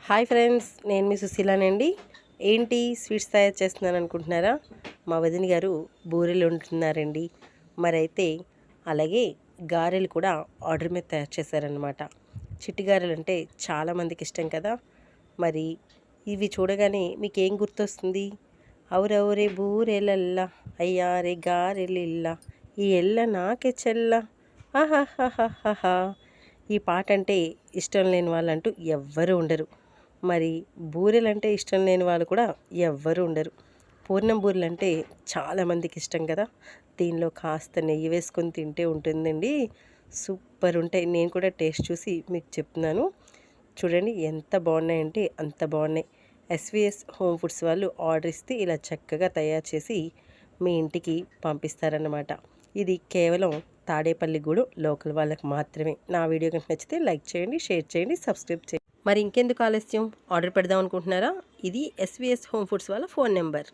Hi friends, నేను మీ సుశీలానండి. ఏంటి sweets తయారు చేస్తున్నాను అనుకుంటున్నారా? మా వదిన గారు బూరెలు వండుతున్నారండి. మరైతే అలాగే గారెలు కూడా ఆర్డర్ మీద తయారు చేశారనమాట. చిట్టి గారెలు అంటే చాలామందికి ఇష్టం కదా. మరి ఇవి చూడగానే మీకేం గుర్తొస్తుంది? అవురవురే బూరెలల్లా అయ్యారే గారెలిల్లా ఈ ఎల్ల నాకే చెల్ల ఆహాహాహాహా. ఈ పాట అంటే ఇష్టం లేని వాళ్ళంటూ ఎవ్వరూ ఉండరు. మరి బూరెలంటే ఇష్టం లేని వాళ్ళు కూడా ఎవ్వరూ ఉండరు. పూర్ణం బూరెలు అంటే చాలామందికి ఇష్టం కదా. దీనిలో కాస్త నెయ్యి వేసుకొని తింటే ఉంటుందండి, సూపర్ ఉంటాయి. నేను కూడా టేస్ట్ చూసి మీకు చెప్తున్నాను. చూడండి ఎంత బాగున్నాయంటే అంత బాగున్నాయి. ఎస్విఎస్ హోమ్ ఫుడ్స్ వాళ్ళు ఆర్డర్ ఇస్తే ఇలా చక్కగా తయారు చేసి మీ ఇంటికి పంపిస్తారన్నమాట. ఇది కేవలం తాడేపల్లిగూడెం లోకల్ వాళ్ళకి మాత్రమే. నా వీడియో కనుక నచ్చితే లైక్ చేయండి, షేర్ చేయండి, సబ్స్క్రైబ్ చేయండి. మరి ఇంకెందుకు ఆలస్యం, ఆర్డర్ పెడదాం అనుకుంటున్నారా? ఇది ఎస్విఎస్ హోమ్ ఫుడ్స్ వాళ్ళ ఫోన్ నెంబర్.